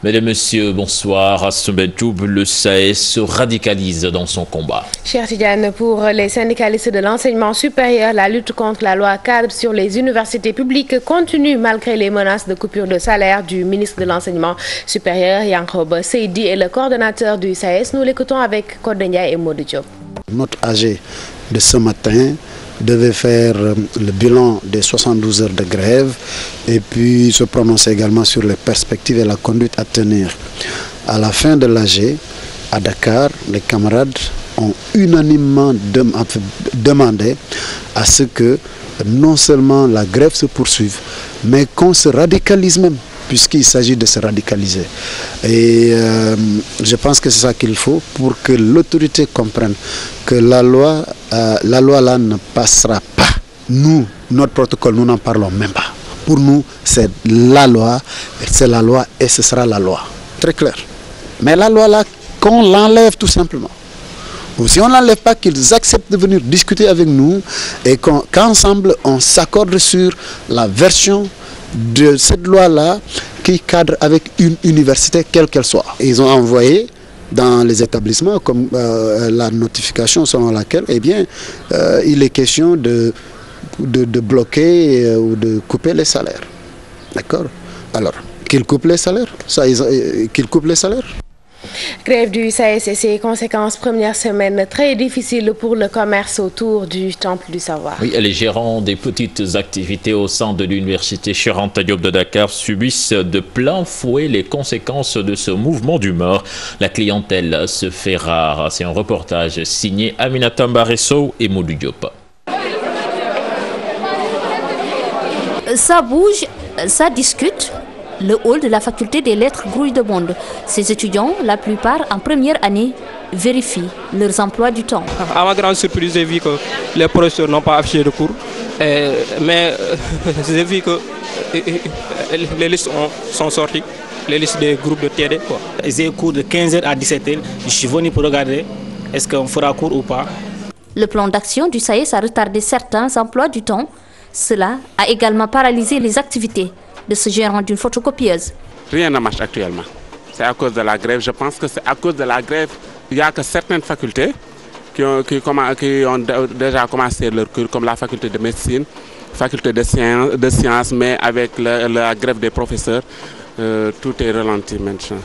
Mesdames, Messieurs, bonsoir. À Soumbédioub, le SAES se radicalise dans son combat. Cher Tidiane, pour les syndicalistes de l'enseignement supérieur, la lutte contre la loi cadre sur les universités publiques continue malgré les menaces de coupure de salaire du ministre de l'enseignement supérieur, Yankhoba Seydi, et le coordonnateur du SAES. Nous l'écoutons avec Kodenya et Modou Diop. Notre AG de ce matin devait faire le bilan des 72 heures de grève et puis se prononcer également sur les perspectives et la conduite à tenir. À la fin de l'AG, à Dakar, les camarades ont unanimement demandé à ce que non seulement la grève se poursuive, mais qu'on se radicalise même, puisqu'il s'agit de se radicaliser. Et je pense que c'est ça qu'il faut pour que l'autorité comprenne que la loi là ne passera pas. Nous, notre protocole, nous n'en parlons même pas. Pour nous, c'est la loi et ce sera la loi. Très clair. Mais la loi là, qu'on l'enlève tout simplement. Ou si on ne l'enlève pas, qu'ils acceptent de venir discuter avec nous et qu'ensemble on s'accorde sur la version de cette loi-là qui cadre avec une université quelle qu'elle soit. Ils ont envoyé dans les établissements comme la notification selon laquelle il est question de bloquer ou de couper les salaires. D'accord? Alors, qu'ils coupent les salaires. Qu'ils coupent les salaires. Grève du SAES et ses conséquences, première semaine très difficile pour le commerce autour du Temple du Savoir. Oui, les gérants des petites activités au sein de l'université Cheikh Anta Diop de Dakar subissent de plein fouet les conséquences de ce mouvement d'humeur. La clientèle se fait rare. C'est un reportage signé Aminata Mbaresso et Modou Diop. Ça bouge, ça discute. Le hall de la faculté des lettres grouille de monde. Ces étudiants, la plupart en première année, vérifient leurs emplois du temps. À ma grande surprise, j'ai vu que les professeurs n'ont pas affiché de cours. Mais j'ai vu que les listes sont sorties, les listes des groupes de TD. J'ai cours de 15h à 17h. Je suis venu pour regarder est-ce qu'on fera cours ou pas. Le plan d'action du SAES a retardé certains emplois du temps. Cela a également paralysé les activités de ce gérant d'une photocopieuse. Rien ne marche actuellement. C'est à cause de la grève. Je pense que c'est à cause de la grève. Il n'y a que certaines facultés qui ont déjà commencé leur cours, comme la faculté de médecine, faculté de sciences, mais avec la grève des professeurs, tout est ralenti maintenant.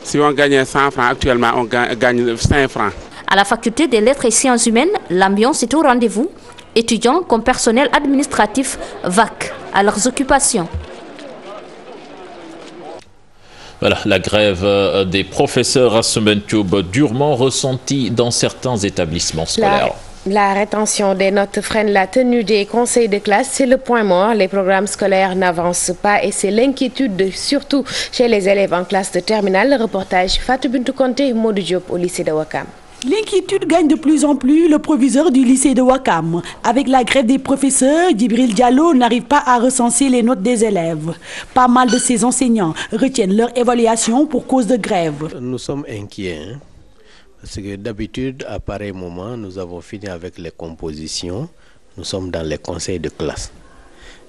Si on gagnait 100 francs, actuellement on gagne 5 francs. À la faculté des lettres et sciences humaines, l'ambiance est au rendez-vous. Étudiants comme personnel administratif vaquent à leurs occupations. Voilà, la grève des professeurs à Soumbédioub, durement ressentie dans certains établissements scolaires. La rétention des notes freine la tenue des conseils de classe. C'est le point mort. Les programmes scolaires n'avancent pas et c'est l'inquiétude, surtout chez les élèves en classe de terminale. Le reportage Fatou Bintou Konté et Modou Diop au lycée de Ouakam. L'inquiétude gagne de plus en plus le proviseur du lycée de Ouakam. Avec la grève des professeurs, Djibril Diallo n'arrive pas à recenser les notes des élèves. Pas mal de ces enseignants retiennent leur évaluation pour cause de grève. Nous sommes inquiets, parce que d'habitude, à pareil moment, nous avons fini avec les compositions. Nous sommes dans les conseils de classe.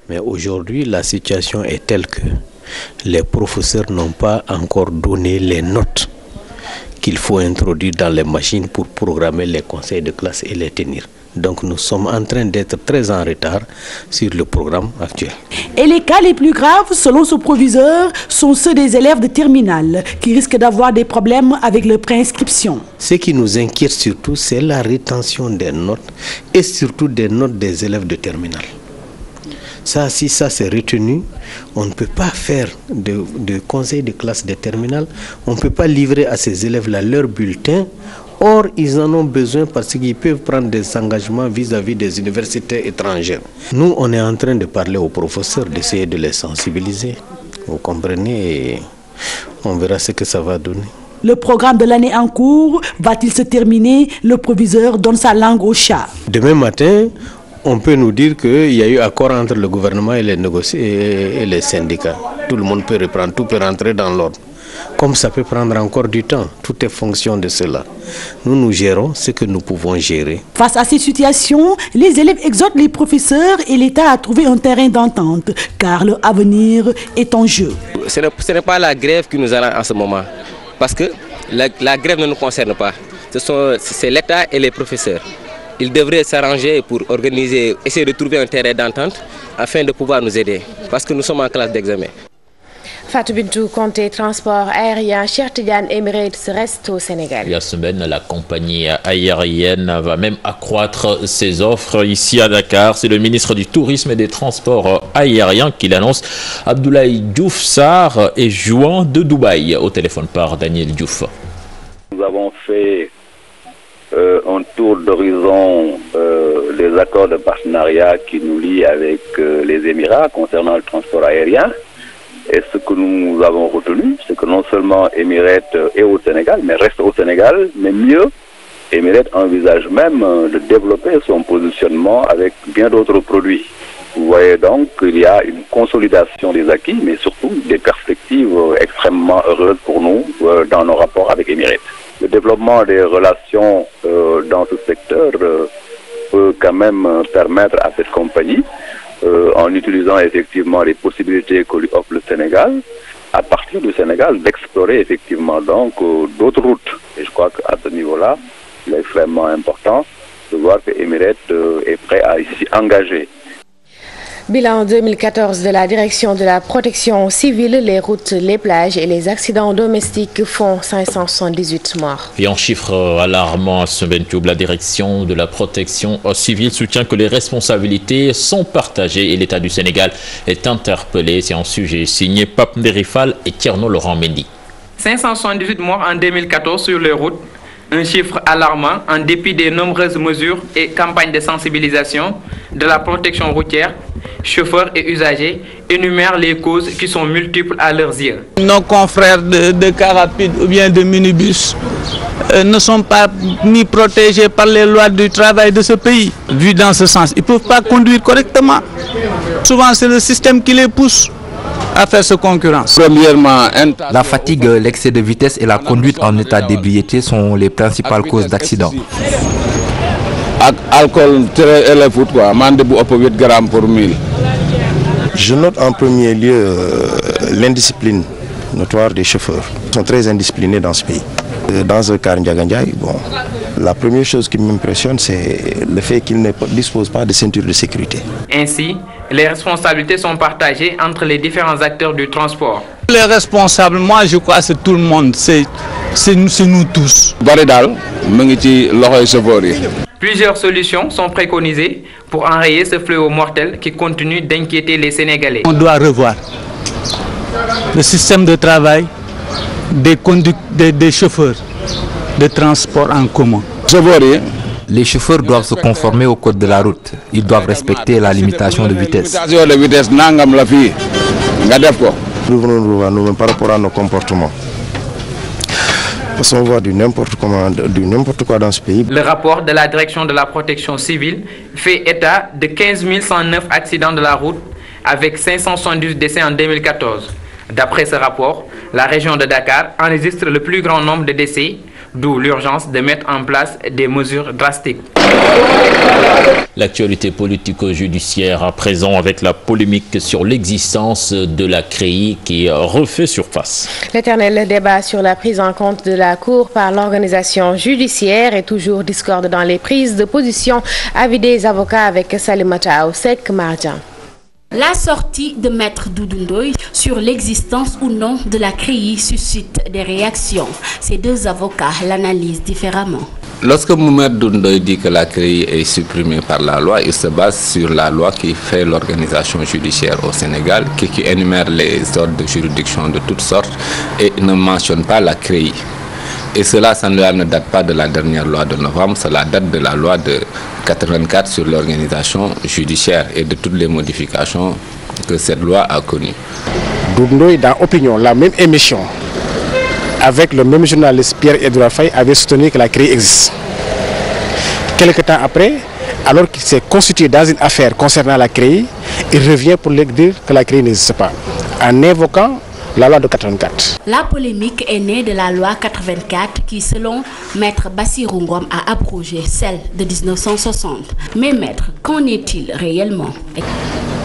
Mais aujourd'hui, la situation est telle que les professeurs n'ont pas encore donné les notes qu'il faut introduire dans les machines pour programmer les conseils de classe et les tenir. Donc nous sommes en train d'être très en retard sur le programme actuel. Et les cas les plus graves, selon ce proviseur, sont ceux des élèves de terminale qui risquent d'avoir des problèmes avec leur préinscription. Ce qui nous inquiète surtout, c'est la rétention des notes et surtout des notes des élèves de terminale. Ça, si ça c'est retenu, on ne peut pas faire de conseil de classe de terminale, on ne peut pas livrer à ces élèves-là leur bulletin. Or, ils en ont besoin parce qu'ils peuvent prendre des engagements vis-à-vis des universités étrangères. Nous, on est en train de parler aux professeurs, d'essayer de les sensibiliser. Vous comprenez, et on verra ce que ça va donner. Le programme de l'année en cours va-t-il se terminer? Le proviseur donne sa langue au chat. Demain matin, on peut nous dire qu'il y a eu accord entre le gouvernement et les syndicats. Tout le monde peut reprendre, tout peut rentrer dans l'ordre. Comme ça peut prendre encore du temps, tout est fonction de cela. Nous gérons ce que nous pouvons gérer. Face à ces situations, les élèves exhortent les professeurs et l'État à trouver un terrain d'entente, car leur avenir est en jeu. ce n'est pas la grève qui nous arrange en ce moment. Parce que la grève ne nous concerne pas. C'est l'État et les professeurs. Ils devraient s'arranger pour organiser, essayer de trouver un terrain d'entente afin de pouvoir nous aider. Parce que nous sommes en classe d'examen. Fatou Bintou Conté, transport aérien, Cheikh Tidiane Emirates reste au Sénégal. La semaine, la compagnie aérienne va même accroître ses offres ici à Dakar. C'est le ministre du Tourisme et des Transports aériens qui l'annonce. Abdoulaye Diouf Sarr est joint de Dubaï. Au téléphone par Daniel Diouf. Nous avons fait un tour d'horizon des accords de partenariat qui nous lient avec les Émirats concernant le transport aérien. Et ce que nous avons retenu, c'est que non seulement Emirates est au Sénégal, mais reste au Sénégal, mais mieux, Emirates envisage même de développer son positionnement avec bien d'autres produits. Vous voyez donc qu'il y a une consolidation des acquis, mais surtout des perspectives extrêmement heureuses pour nous dans nos rapports avec Emirates. Le développement des relations dans ce secteur peut quand même permettre à cette compagnie, en utilisant effectivement les possibilités que lui offre le Sénégal, à partir du Sénégal, d'explorer effectivement donc d'autres routes. Et je crois qu'à ce niveau-là, il est extrêmement important de voir que Emirates est prêt à s'y engager. Bilan 2014 de la direction de la protection civile, les routes, les plages et les accidents domestiques font 578 morts. Et en chiffre alarmant à Sembentioub, la direction de la protection civile soutient que les responsabilités sont partagées et l'État du Sénégal est interpellé. C'est un sujet signé Pape Nderifal et Tierno Laurent Mendy. 578 morts en 2014 sur les routes. Un chiffre alarmant en dépit des nombreuses mesures et campagnes de sensibilisation de la protection routière. Chauffeurs et usagers énumèrent les causes qui sont multiples à leurs yeux. Nos confrères de car rapide ou bien de minibus ne sont pas ni protégés par les lois du travail de ce pays. Vu dans ce sens, ils ne peuvent pas conduire correctement. Souvent, c'est le système qui les pousse à faire ce concurrence. Premièrement, la fatigue, l'excès de vitesse et la conduite en état d'ébriété sont les principales causes d'accidents. Alcool très élevé, quoi, mandebou 8 grammes pour 1000. Je note en premier lieu l'indiscipline notoire des chauffeurs. Ils sont très indisciplinés dans ce pays. Dans un car Ndiagandiaï, bon, la première chose qui m'impressionne, c'est le fait qu'ils ne disposent pas de ceinture de sécurité. Ainsi, les responsabilités sont partagées entre les différents acteurs du transport. Les responsables, moi je crois que c'est tout le monde, c'est nous tous. Plusieurs solutions sont préconisées pour enrayer ce fléau mortel qui continue d'inquiéter les Sénégalais. On doit revoir le système de travail des chauffeurs de transport en commun. Les chauffeurs doivent se conformer au code de la route. Ils doivent respecter la limitation de vitesse. Nous devons nous par rapport à nos comportements. Parce qu'on voit du n'importe quoi dans ce pays. Le rapport de la direction de la protection civile fait état de 15 109 accidents de la route avec 572 décès en 2014. D'après ce rapport, la région de Dakar enregistre le plus grand nombre de décès, d'où l'urgence de mettre en place des mesures drastiques. L'actualité politico-judiciaire à présent avec la polémique sur l'existence de la CREI qui refait surface. L'éternel débat sur la prise en compte de la Cour par l'organisation judiciaire est toujours discorde dans les prises de position. Avis des avocats avec Salimata Oussek Marjan. La sortie de Maître Doudou Ndoye sur l'existence ou non de la CREI suscite des réactions. Ces deux avocats l'analysent différemment. Lorsque Maître Doudou Ndoye dit que la CREI est supprimée par la loi, il se base sur la loi qui fait l'organisation judiciaire au Sénégal, qui énumère les ordres de juridiction de toutes sortes et ne mentionne pas la CREI. Et cela ne date pas de la dernière loi de novembre, cela date de la loi de 84 sur l'organisation judiciaire et de toutes les modifications que cette loi a connues. Doudou Ndoye, dans Opinion, la même émission, avec le même journaliste Pierre-Edouard Faye, avait soutenu que la CREI existe. Quelque temps après, alors qu'il s'est constitué dans une affaire concernant la CREI, il revient pour dire que la CREI n'existe pas, en évoquant la loi de 84. La polémique est née de la loi 84 qui, selon Maître Bassirou Ngom, a abrogé celle de 1960. Mais Maître, qu'en est-il réellement?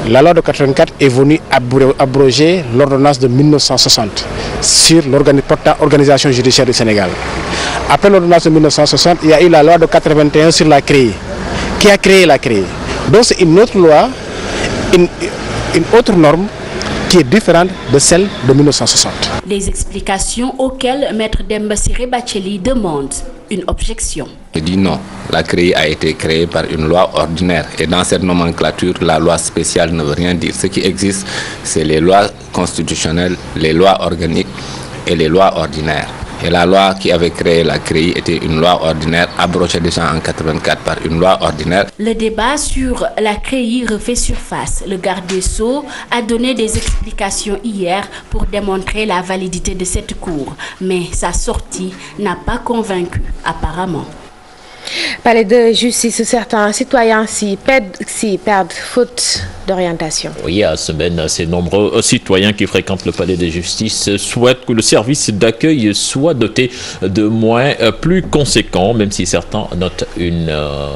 la loi de 84 est venue abroger l'ordonnance de 1960 sur l'organisation judiciaire du Sénégal. Après l'ordonnance de 1960, il y a eu la loi de 81 sur la CREI, qui a créé la CREI. Donc c'est une autre loi, une autre norme qui est différente de celle de 1960. Des explications auxquelles Maître Demba Ciré Bathily demande une objection. Je dis non, la CREI a été créée par une loi ordinaire et dans cette nomenclature, la loi spéciale ne veut rien dire. Ce qui existe, c'est les lois constitutionnelles, les lois organiques et les lois ordinaires. Et la loi qui avait créé la CREI était une loi ordinaire abrogée déjà en 84 par une loi ordinaire. Le débat sur la CREI refait surface. Le garde des Sceaux a donné des explications hier pour démontrer la validité de cette cour. Mais sa sortie n'a pas convaincu, apparemment. Palais de justice, certains citoyens s'y perdent faute d'orientation. Oui, à semaine, ces nombreux citoyens qui fréquentent le palais de justice souhaitent que le service d'accueil soit doté de moyens plus conséquents, même si certains notent une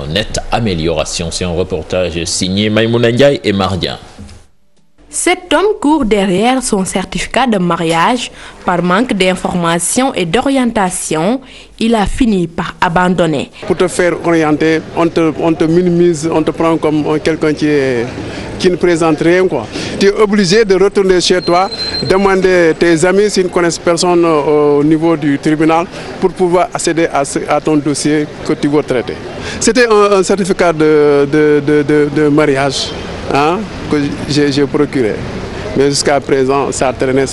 nette amélioration. C'est un reportage signé Maïmouna Ndiaye et Marien. Cet homme court derrière son certificat de mariage. Par manque d'information et d'orientation, il a fini par abandonner. Pour te faire orienter, on te minimise, on te prend comme quelqu'un qui ne présente rien, quoi. Tu es obligé de retourner chez toi, demander tes amis s'ils ne connaissent personne au niveau du tribunal pour pouvoir accéder à ton dossier que tu veux traiter. C'était un certificat de mariage. Que j'ai procuré. Mais jusqu'à présent, ça a traîné.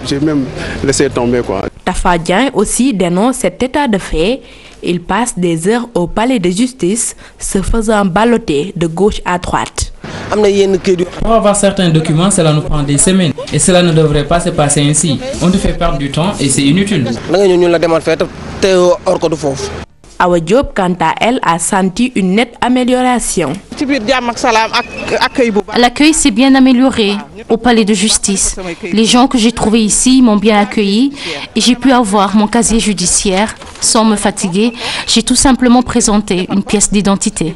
J'ai même laissé tomber, quoi. Tafa Dieng aussi dénonce cet état de fait. Il passe des heures au palais de justice, se faisant balloter de gauche à droite. Pour avoir certains documents, cela nous prend des semaines. Et cela ne devrait pas se passer ainsi. On te fait perdre du temps et c'est inutile. Awa Diop, quant à elle, a senti une nette amélioration. L'accueil s'est bien amélioré au palais de justice. Les gens que j'ai trouvés ici m'ont bien accueilli et j'ai pu avoir mon casier judiciaire sans me fatiguer. J'ai tout simplement présenté une pièce d'identité.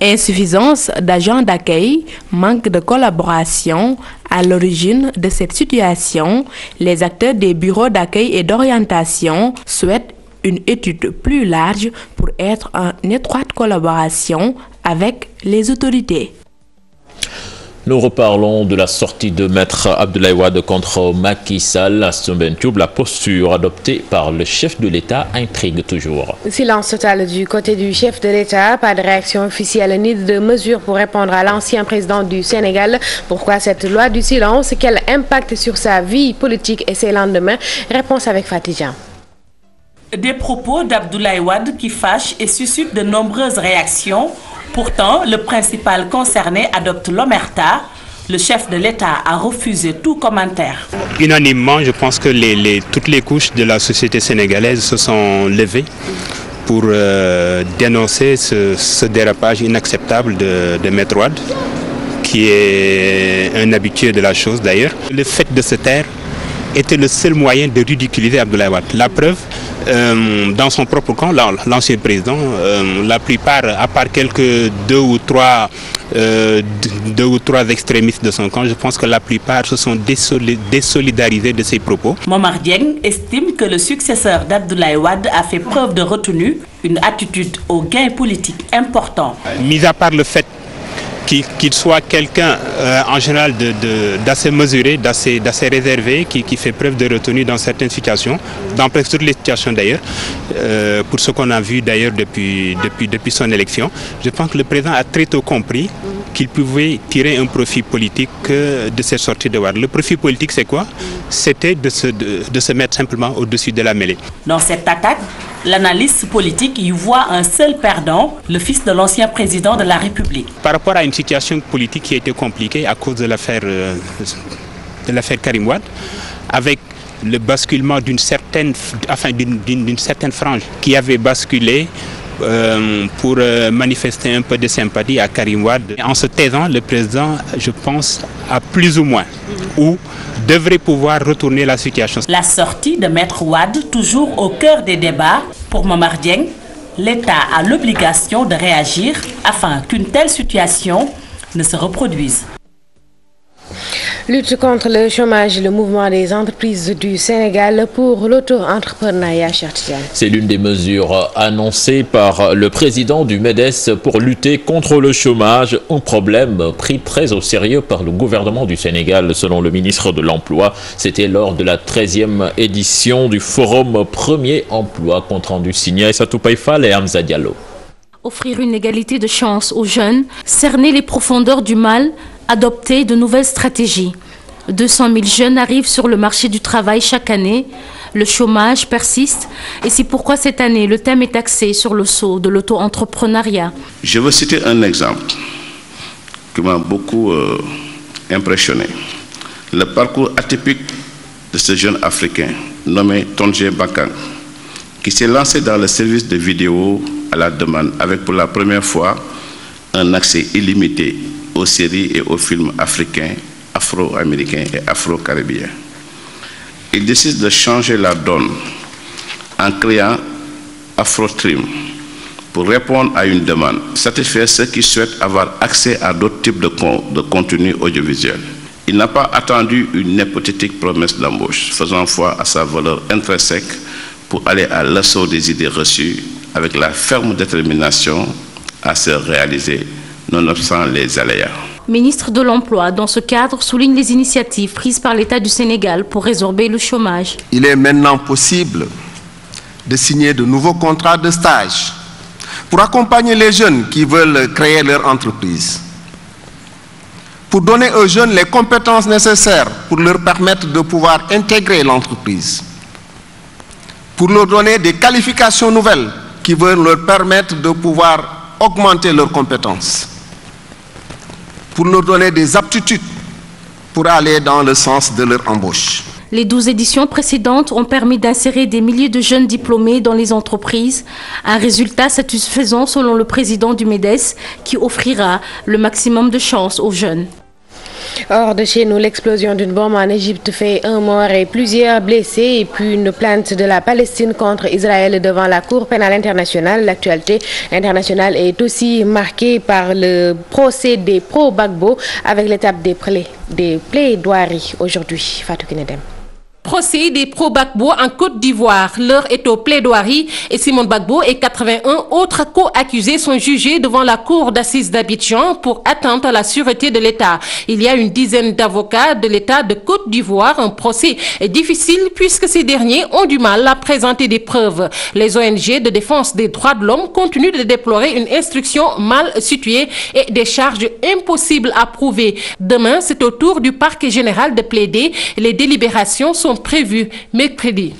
Insuffisance d'agents d'accueil, manque de collaboration. À l'origine de cette situation, les acteurs des bureaux d'accueil et d'orientation souhaitent une étude plus large pour être en étroite collaboration avec les autorités. Nous reparlons de la sortie de Maître Abdoulaye Wade contre Macky Sall à Soumbédioune. La posture adoptée par le chef de l'État intrigue toujours. Silence total du côté du chef de l'État. Pas de réaction officielle ni de mesures pour répondre à l'ancien président du Sénégal. Pourquoi cette loi du silence? Quel impact sur sa vie politique et ses lendemains? Réponse avec Fatidjan. Des propos d'Abdoulaye Wade qui fâchent et suscitent de nombreuses réactions. Pourtant, le principal concerné adopte l'omerta. Le chef de l'État a refusé tout commentaire. Unanimement, je pense que toutes les couches de la société sénégalaise se sont levées pour dénoncer ce dérapage inacceptable de Maître Wade, qui est un habitué de la chose d'ailleurs. Le fait de se taire était le seul moyen de ridiculiser Abdoulaye Wade. La preuve, dans son propre camp, l'ancien président, la plupart, à part quelques deux ou trois extrémistes de son camp, je pense que la plupart se sont désolidarisés de ses propos. Momar Dieng estime que le successeur d'Abdoulaye Wade a fait preuve de retenue, une attitude au gain politique important. Mis à part le fait qu'il soit quelqu'un en général d'assez mesuré, d'assez réservé, qui fait preuve de retenue dans certaines situations, dans presque toutes les situations d'ailleurs, pour ce qu'on a vu d'ailleurs depuis son élection. Je pense que le président a très tôt compris qu'il pouvait tirer un profit politique de cette sortie de Wade. Le profit politique, c'est quoi? C'était de se mettre simplement au-dessus de la mêlée. Dans cette attaque, l'analyste politique y voit un seul perdant, le fils de l'ancien président de la République. Par rapport à une situation politique qui a été compliquée à cause de l'affaire Karim Wade, avec le basculement d'une certaine frange qui avait basculé pour manifester un peu de sympathie à Karim Wade. En se taisant, le président, je pense, a plus ou moins ou devrait pouvoir retourner la situation. La sortie de Maître Wade, toujours au cœur des débats, pour Momar Dieng, l'État a l'obligation de réagir afin qu'une telle situation ne se reproduisent. Lutte contre le chômage, le mouvement des entreprises du Sénégal pour l'auto-entrepreneuriat. C'est l'une des mesures annoncées par le président du MEDES pour lutter contre le chômage, un problème pris très au sérieux par le gouvernement du Sénégal, selon le ministre de l'Emploi. C'était lors de la 13e édition du Forum Premier Emploi, compte rendu signé Aïssatou Païfal et Hamza Diallo. Offrir une égalité de chance aux jeunes, cerner les profondeurs du mal, adopter de nouvelles stratégies. 200 000 jeunes arrivent sur le marché du travail chaque année. Le chômage persiste et c'est pourquoi cette année, le thème est axé sur le saut de l'auto-entrepreneuriat. Je veux citer un exemple qui m'a beaucoup impressionné. Le parcours atypique de ce jeune Africain nommé Tondje Bakang, qui s'est lancé dans le service de vidéo à la demande avec pour la première fois un accès illimité aux séries et aux films africains, afro-américains et afro-caribéens. Il décide de changer la donne en créant AfroTrim pour répondre à une demande, satisfaire ceux qui souhaitent avoir accès à d'autres types de contenus audiovisuels. Il n'a pas attendu une hypothétique promesse d'embauche, faisant foi à sa valeur intrinsèque pour aller à l'assaut des idées reçues avec la ferme détermination à se réaliser, nonobstant les aléas. Ministre de l'Emploi, dans ce cadre, souligne les initiatives prises par l'État du Sénégal pour résorber le chômage. Il est maintenant possible de signer de nouveaux contrats de stage pour accompagner les jeunes qui veulent créer leur entreprise, pour donner aux jeunes les compétences nécessaires pour leur permettre de pouvoir intégrer l'entreprise, pour leur donner des qualifications nouvelles qui vont leur permettre de pouvoir augmenter leurs compétences, pour leur donner des aptitudes pour aller dans le sens de leur embauche. Les 12 éditions précédentes ont permis d'insérer des milliers de jeunes diplômés dans les entreprises. Un résultat satisfaisant selon le président du MEDES qui offrira le maximum de chances aux jeunes. Hors de chez nous, l'explosion d'une bombe en Égypte fait un mort et plusieurs blessés et puis une plainte de la Palestine contre Israël devant la Cour pénale internationale. L'actualité internationale est aussi marquée par le procès des pro-Gbagbo avec l'étape des plaidoiries aujourd'hui. Fatou Kinedem. Procès des pro-Gbagbo en Côte d'Ivoire. L'heure est aux plaidoiries et Simon Gbagbo et 81 autres co-accusés sont jugés devant la cour d'assises d'Abidjan pour atteinte à la sûreté de l'État. Il y a une dizaine d'avocats de l'État de Côte d'Ivoire. Un procès est difficile puisque ces derniers ont du mal à présenter des preuves. Les ONG de défense des droits de l'homme continuent de déplorer une instruction mal située et des charges impossibles à prouver. Demain, c'est au tour du parquet général de plaider. Les délibérations sont prévues mercredi.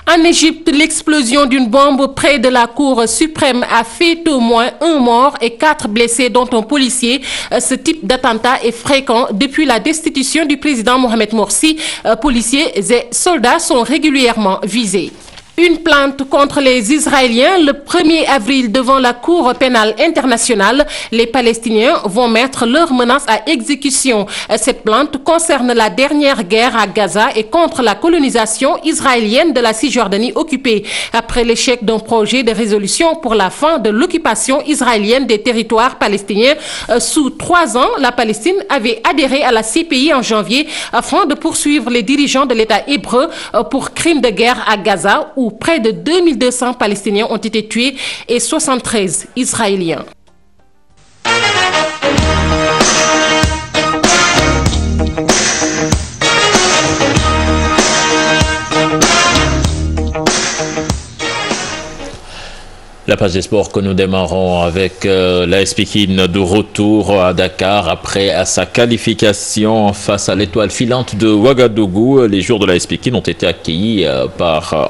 En Égypte, l'explosion d'une bombe près de la Cour suprême a fait au moins un mort et 4 blessés, dont un policier. Ce type d'attentat est fréquent depuis la destitution du président Mohamed Morsi. Policiers et soldats sont régulièrement visés. Une plainte contre les Israéliens le 1er avril devant la Cour pénale internationale. Les Palestiniens vont mettre leurs menaces à exécution. Cette plainte concerne la dernière guerre à Gaza et contre la colonisation israélienne de la Cisjordanie occupée. Après l'échec d'un projet de résolution pour la fin de l'occupation israélienne des territoires palestiniens, sous 3 ans, la Palestine avait adhéré à la CPI en janvier afin de poursuivre les dirigeants de l'État hébreu pour crimes de guerre à Gaza, où près de 2200 Palestiniens ont été tués et 73 Israéliens. La page des sports que nous démarrons avec l'AS Pikine de retour à Dakar après sa qualification face à l'étoile filante de Ouagadougou. Les joueurs de l'AS Pikine ont été accueillis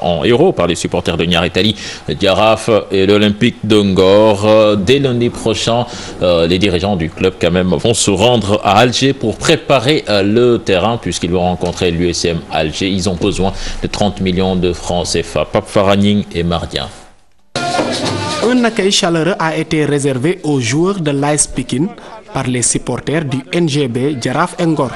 en héros par les supporters de Niary Tally, Diaraf et l'Olympique de Ngor. Dès lundi prochain, les dirigeants du club quand même vont se rendre à Alger pour préparer le terrain puisqu'ils vont rencontrer l'USM Alger. Ils ont besoin de 30 millions de francs CFA. Pape Faraning et Mardien. Un accueil chaleureux a été réservé aux joueurs de l'AS Pikine par les supporters du NGB Diaraf Ngor.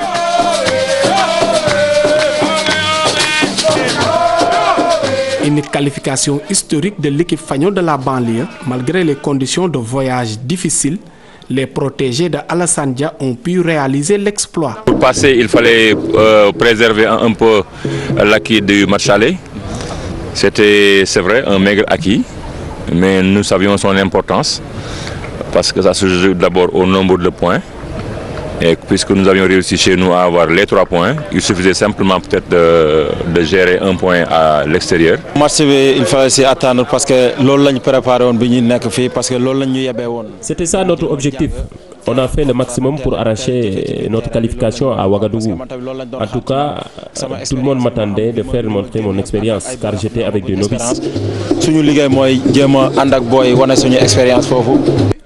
Une qualification historique de l'équipe fagnon de la banlieue, malgré les conditions de voyage difficiles, Les protégés de Alassane Dia ont pu réaliser l'exploit. Pour passer, il fallait préserver un peu l'acquis du match aller. C'était, c'est vrai, un maigre acquis, mais nous savions son importance parce que ça se joue d'abord au nombre de points. Et puisque nous avions réussi chez nous à avoir les 3 points, il suffisait simplement peut-être de gérer un point à l'extérieur. Il fallait s'y attendre parce que c'était ça notre objectif. On a fait le maximum pour arracher notre qualification à Ouagadougou. En tout cas, tout le monde m'attendait de faire montrer mon expérience car j'étais avec des novices.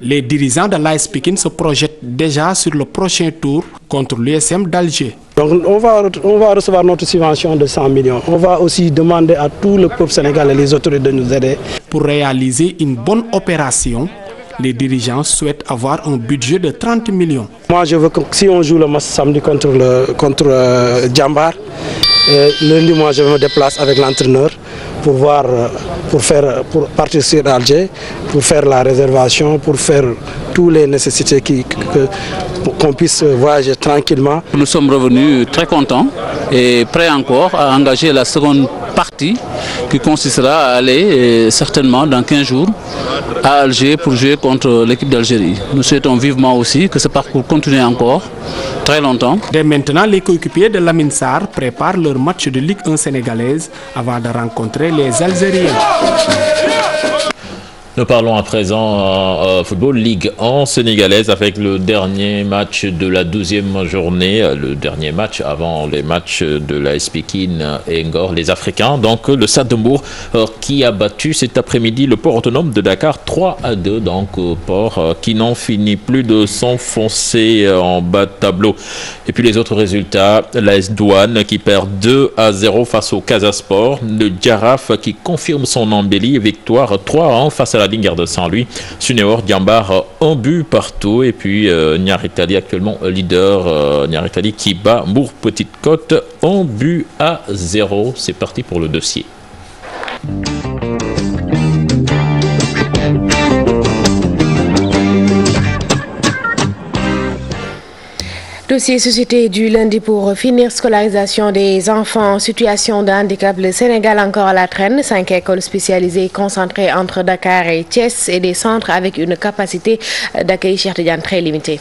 Les dirigeants de l'AS Pikine se projettent déjà sur le prochain tour contre l'USM d'Alger. Donc on va recevoir notre subvention de 100 millions. On va aussi demander à tout le peuple sénégalais et les autorités de nous aider. Pour réaliser une bonne opération, les dirigeants souhaitent avoir un budget de 30 millions. Moi je veux que si on joue le match samedi contre Djambar, lundi moi je me déplace avec l'entraîneur pour partir sur Alger, pour faire la réservation, pour faire toutes les nécessités qu'on puisse voyager tranquillement. Nous sommes revenus très contents et prêts encore à engager la seconde partie qui consistera à aller certainement dans 15 jours à Alger pour jouer contre l'équipe d'Algérie. Nous souhaitons vivement aussi que ce parcours continue encore très longtemps. Dès maintenant, les coéquipiers de Lamine Sarr préparent leur match de Ligue 1 sénégalaise avant de rencontrer les Algériens. Nous parlons à présent football Ligue 1 sénégalaise avec le dernier match de la 12e journée, le dernier match avant les matchs de l'AS Pikine et Ngor, les Africains. Donc le Stade de Mbour qui a battu cet après-midi le port autonome de Dakar 3-2. Donc port qui n'en finit plus de s'enfoncer en bas de tableau. Et puis les autres résultats, l'AS Douane qui perd 2-0 face au Casa Sport, le Jaraaf qui confirme son embellie, victoire 3-1 face à la Lingard de Saint-Louis, Sunéor, Diambar, un but partout, et puis Niaritali actuellement leader, Niaritali qui bat Mbour Petite Côte, 1-0. C'est parti pour le dossier. Dossier société du lundi pour finir scolarisation des enfants en situation de handicap. Le Sénégal encore à la traîne. 5 écoles spécialisées concentrées entre Dakar et Thiès et des centres avec une capacité d'accueil très limitée.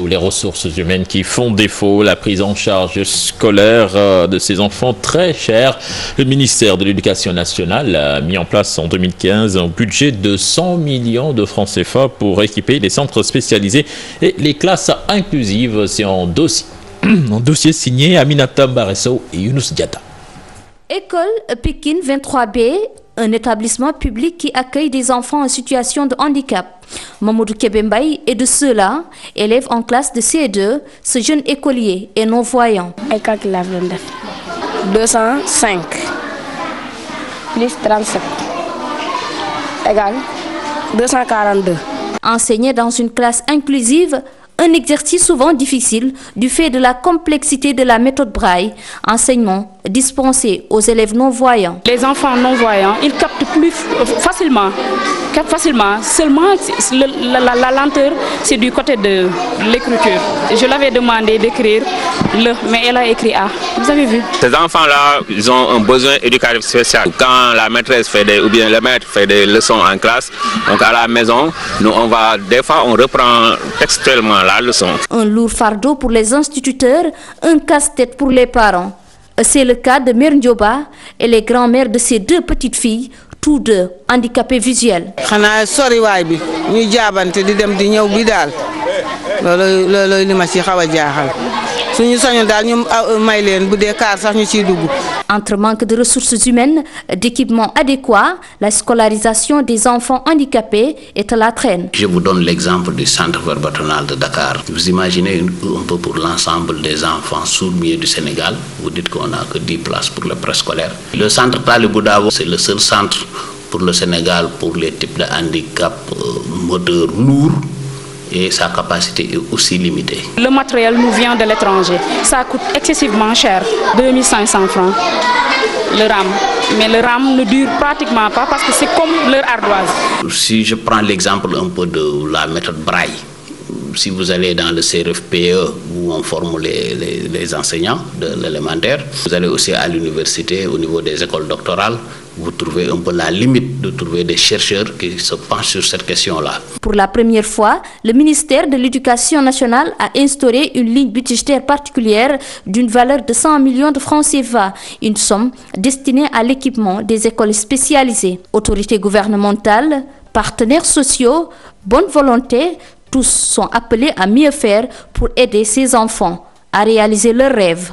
Les ressources humaines qui font défaut, la prise en charge scolaire de ces enfants très chère. Le ministère de l'Éducation nationale a mis en place en 2015 un budget de 100 millions de francs CFA pour équiper les centres spécialisés et les classes inclusives. C'est un dossier signé Aminata Baresso et Younous Diatta. École Pikine 23B, un établissement public qui accueille des enfants en situation de handicap. Mamoudou Kebembaï est de ceux-là, élève en classe de CE2, ce jeune écolier est non-voyant. 205 plus 37 égale 242. Enseigner dans une classe inclusive, un exercice souvent difficile du fait de la complexité de la méthode Braille, enseignement dispensé aux élèves non-voyants. Les enfants non-voyants, ils captent plus facilement. Seulement la lenteur, c'est du côté de l'écriture. Je l'avais demandé d'écrire le, mais elle a écrit A. Vous avez vu? Ces enfants-là, ils ont un besoin éducatif spécial. Quand la maîtresse ou bien le maître fait des leçons en classe, donc à la maison, nous des fois on reprend textuellement la leçon. Un lourd fardeau pour les instituteurs, un casse-tête pour les parents. C'est le cas de Mère Ndioba et les grands-mères de ces 2 petites filles, tous 2 handicapés visuels. Entre manque de ressources humaines, d'équipements adéquats, la scolarisation des enfants handicapés est à la traîne. Je vous donne l'exemple du centre verbatonal de Dakar. Vous imaginez un peu pour l'ensemble des enfants sourds-muets du Sénégal, vous dites qu'on n'a que 10 places pour le préscolaire. Le centre Talibou Dabo, c'est le seul centre pour le Sénégal pour les types de handicap moteurs lourds. Et sa capacité est aussi limitée. Le matériel nous vient de l'étranger. Ça coûte excessivement cher, 2500 francs, le RAM. Mais le RAM ne dure pratiquement pas parce que c'est comme leur ardoise. Si je prends l'exemple un peu de la méthode Braille, si vous allez dans le CRFPE où on forme les enseignants de l'élémentaire, vous allez aussi à l'université au niveau des écoles doctorales, vous trouvez un peu la limite de trouver des chercheurs qui se penchent sur cette question-là. Pour la première fois, le ministère de l'Éducation nationale a instauré une ligne budgétaire particulière d'une valeur de 100 millions de francs CFA, une somme destinée à l'équipement des écoles spécialisées. Autorités gouvernementales, partenaires sociaux, bonne volonté, tous sont appelés à mieux faire pour aider ces enfants à réaliser leurs rêves.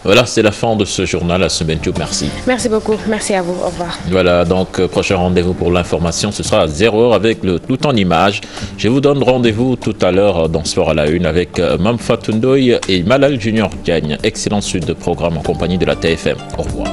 Voilà, c'est la fin de ce journal à Semaine Tube. Merci. Merci beaucoup. Merci à vous. Au revoir. Voilà, donc prochain rendez-vous pour l'information, ce sera à 0h avec le tout en images. Je vous donne rendez-vous tout à l'heure dans Sport à la Une avec Mamfa Tundoy et Malal Junior Diagne. Excellente suite de programme en compagnie de la TFM. Au revoir.